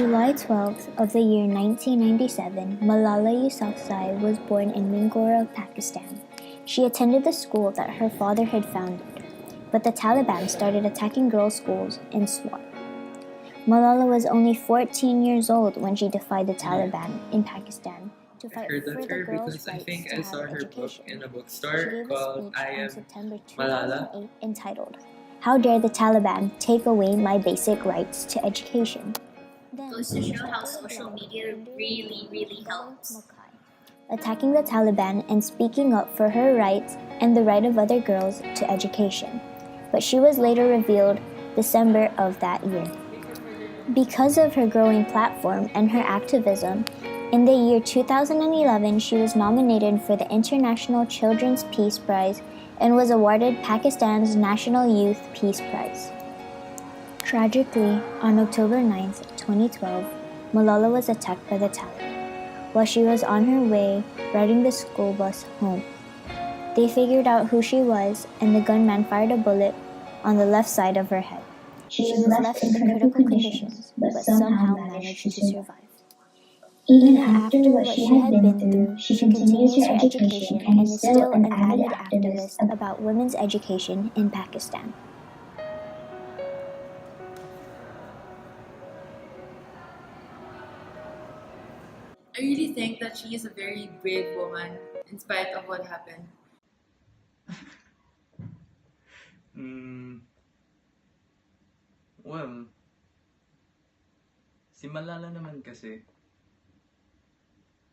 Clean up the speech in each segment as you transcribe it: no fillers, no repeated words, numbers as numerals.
July 12th of the year 1997, Malala Yousafzai was born in Mingora, Pakistan. She attended the school that her father had founded, but the Taliban started attacking girls' schools in Swat. Malala was only 14 years old when she defied the Taliban in Pakistan to fight Heard for of the her girls' because I rights think to I have saw her book education. in a She bookstore gave a called speech I in Am September Malala. 2008 entitled, "How Dare the Taliban Take Away My Basic Rights to Education?" Then, Goes to show how chapters of social life media under the really, name really Gullah helps. Makai, attacking the Taliban and speaking up for her rights and the right of other girls to education. But she was later revealed December of that year. Because of her growing platform and her activism, in the year 2011 she was nominated for the International Children's Peace Prize and was awarded Pakistan's National Youth Peace Prize. Tragically, on October 9th, 2012, Malala was attacked by the Taliban while she was on her way riding the school bus home. They figured out who she was, and the gunman fired a bullet on the left side of her head. She was left in critical conditions, but somehow managed to survive. Even after what she had been through, she continues her education and is still an avid activist about women's education in Pakistan. I really think that she is a very brave woman in spite of what happened. Mm, well, si Malala naman kasi,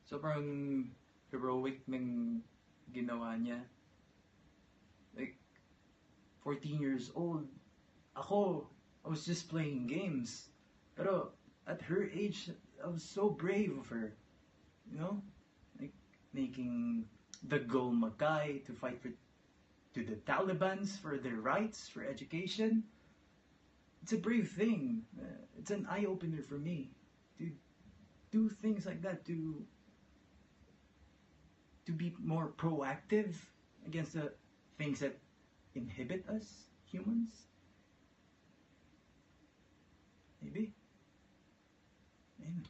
sobrang heroic ng ginawa niya. Like, 14 years old, ako, I was just playing games. Pero at her age, I was so brave of her. You know? Like, making the Gul Makai to fight to the Talibans for their rights, for education. It's a brave thing. It's an eye opener for me to do things like that, to be more proactive against the things that inhibit us humans. Maybe. Amen.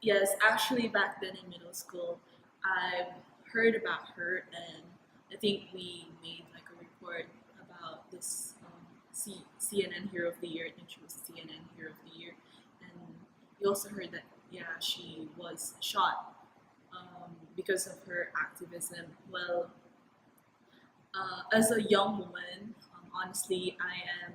Yes, actually, back then in middle school, I heard about her, and I think we made like a report about this CNN Hero of the Year. I think she was CNN Hero of the Year, and we also heard that she was shot because of her activism. Well, as a young woman, honestly, I am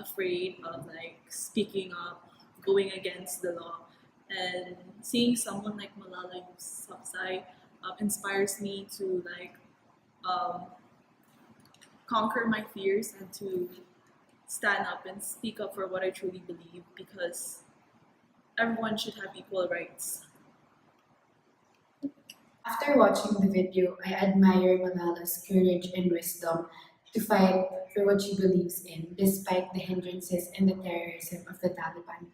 afraid of like speaking up, going against the law, and seeing someone like Malala Yousafzai inspires me to like um, conquer my fears and to stand up and speak up for what I truly believe because everyone should have equal rights. After watching the video, I admire Malala's courage and wisdom to fight for what she believes in, despite the hindrances and the terrorism of the Taliban.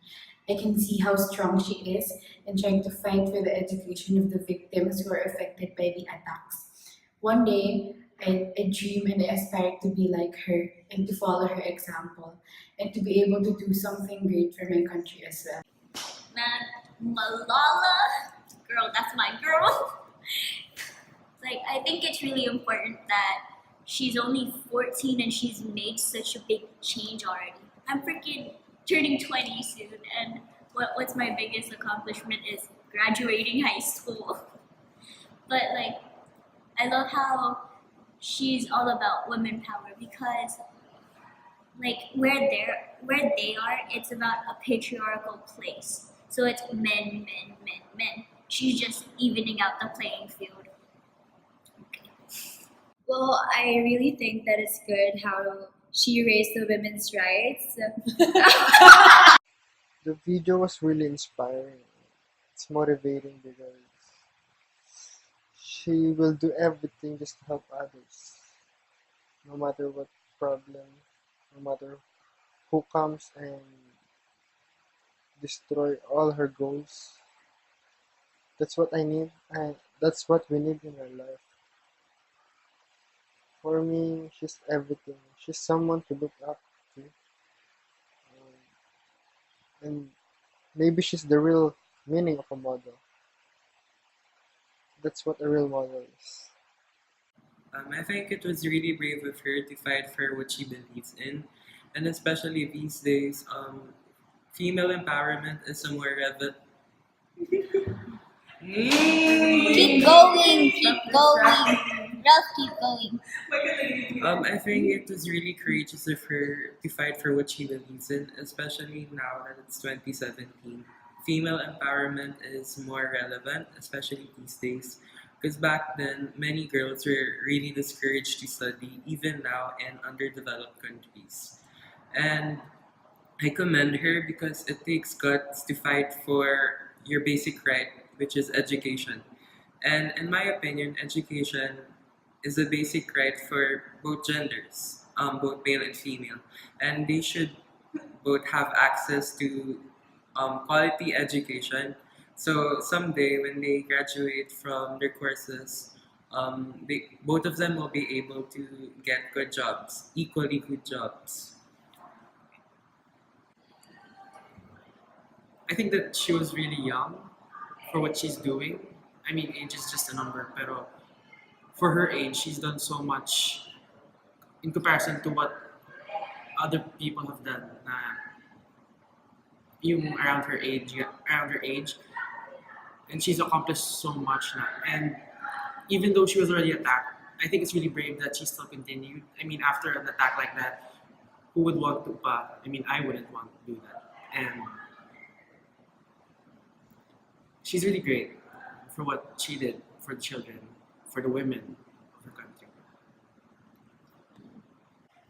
I can see how strong she is in trying to fight for the education of the victims who are affected by the attacks. One day, I dream and I aspire to be like her and to follow her example and to be able to do something great for my country as well. Man, Malala, girl, that's my girl. Like, I think it's really important that she's only 14 and she's made such a big change already. I'm freaking turning 20 soon, and what's my biggest accomplishment is graduating high school. But like, I love how she's all about women power because like where they are, it's about a patriarchal place. So it's men, men, men, men. She's just evening out the playing field. Well, I really think that it's good how she raised the women's rights. The video was really inspiring. It's motivating because she will do everything just to help others, no matter what problem, no matter who comes and destroy all her goals. That's what I need, and that's what we need in our life. For me, she's everything. She's someone to look up to, and Maybe she's the real meaning of a model. That's what a real model is. I think it was really brave of her to fight for what she believes in, and especially these days, female empowerment is a more relevant. Keep going, keep going. Ralph, keep going. I think it was really courageous of her to fight for what she believes in, especially now that it's 2017. Female empowerment is more relevant, especially these days, because back then many girls were really discouraged to study, even now in underdeveloped countries. And I commend her because it takes guts to fight for your basic right, which is education. And in my opinion, education is a basic right for both genders, both male and female. And they should both have access to quality education. So someday, when they graduate from their courses, both of them will be able to get good jobs, equally good jobs. I think that she was really young for what she's doing. I mean, age is just a number, pero for her age, she's done so much in comparison to what other people have done. Na yung around her age, and she's accomplished so much now. And even though she was already attacked, I think it's really brave that she still continued. I mean, after an attack like that, who would want to pa? I mean, I wouldn't want to do that. And she's really great for what she did for the children, for the women of the country.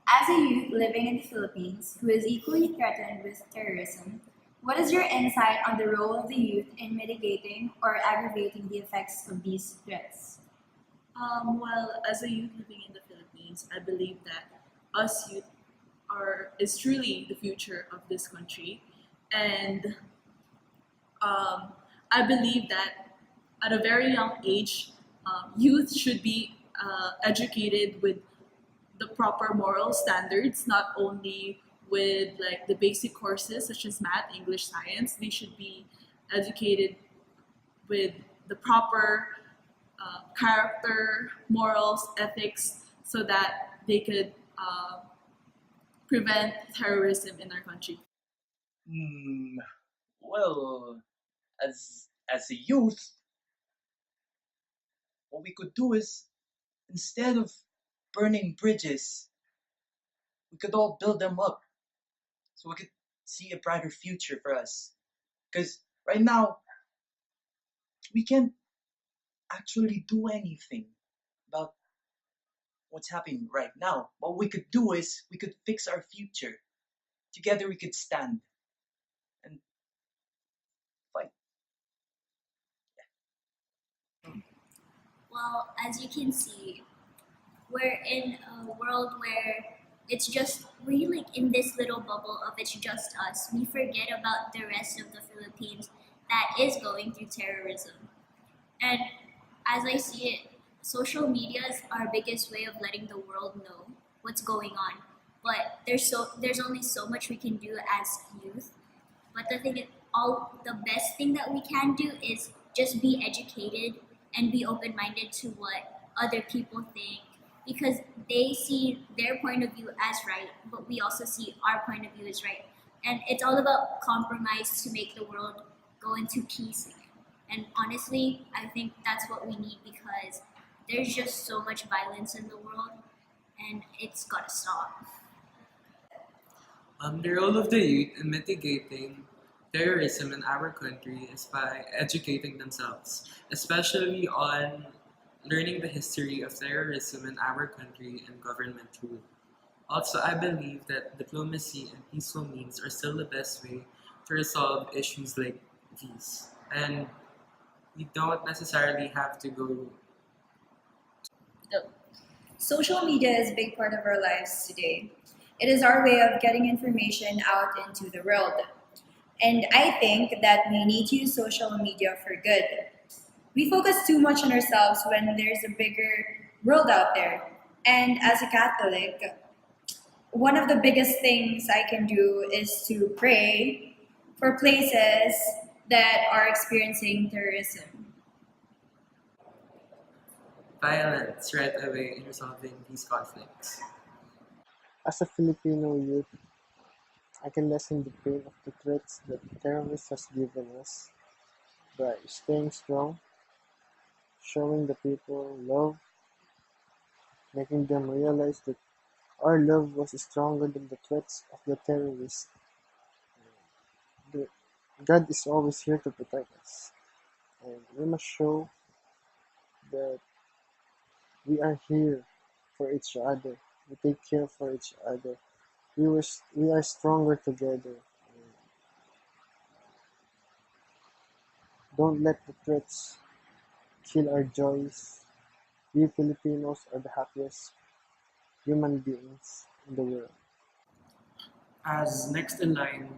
As a youth living in the Philippines who is equally threatened with terrorism, what is your insight on the role of the youth in mitigating or aggravating the effects of these threats? Well, as a youth living in the Philippines, I believe that us youth is truly the future of this country, and I believe that at a very young age, youth should be educated with the proper moral standards, not only with like the basic courses such as math, English, science. They should be educated with the proper character, morals, ethics, so that they could prevent terrorism in our country. Hmm. Well, as a youth, what we could do is instead of burning bridges, we could all build them up so we could see a brighter future for us. Because right now, we can't actually do anything about what's happening right now. What we could do is we could fix our future. Together we could stand and fight. Well, as you can see, we're in a world where it's just we're like in this little bubble of it's just us. We forget about the rest of the Philippines that is going through terrorism. And as I see it, social media is our biggest way of letting the world know what's going on. But there's only so much we can do as youth. But the thing is, all the best thing that we can do is just be educated and be open minded to what other people think because they see their point of view as right, but we also see our point of view as right. And it's all about compromise to make the world go into peace again. And honestly, I think that's what we need because there's just so much violence in the world and it's gotta stop. The role of the youth in mitigating terrorism in our country is by educating themselves, especially on learning the history of terrorism in our country and government rule. Also, I believe that diplomacy and peaceful means are still the best way to resolve issues like these. And you don't necessarily have to go. Social media is a big part of our lives today. It is our way of getting information out into the world. And I think that we need to use social media for good. We focus too much on ourselves when there's a bigger world out there. And as a Catholic, one of the biggest things I can do is to pray for places that are experiencing terrorism? Violence right away in resolving these conflicts. As a Filipino youth, I can lessen the pain of the threats that terrorists has given us by staying strong, showing the people love, making them realize that our love was stronger than the threats of the terrorists. The- God is always here to protect us, and we must show that we are here for each other. We take care for each other. We are stronger together. Don't let the threats kill our joys. We Filipinos are the happiest human beings in the world. As next in line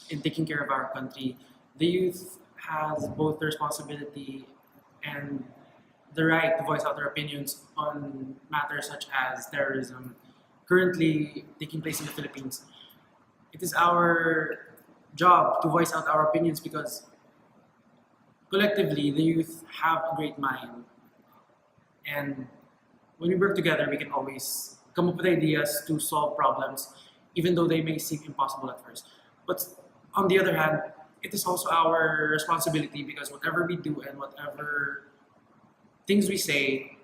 in taking care of our country, the youth has both the responsibility and the right to voice out their opinions on matters such as terrorism currently taking place in the Philippines. It is our job to voice out our opinions because collectively the youth have a great mind, and when we work together we can always come up with ideas to solve problems even though they may seem impossible at first. But on the other hand, it is also our responsibility because whatever we do and whatever things we say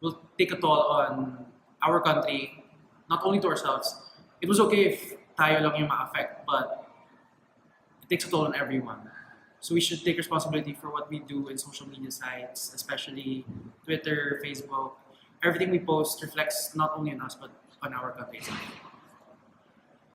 will take a toll on our country, not only to ourselves. It was okay if tayo lang yung ma-affect, but it takes a toll on everyone. So we should take responsibility for what we do in social media sites, especially Twitter, Facebook. Everything we post reflects not only on us, but on our country.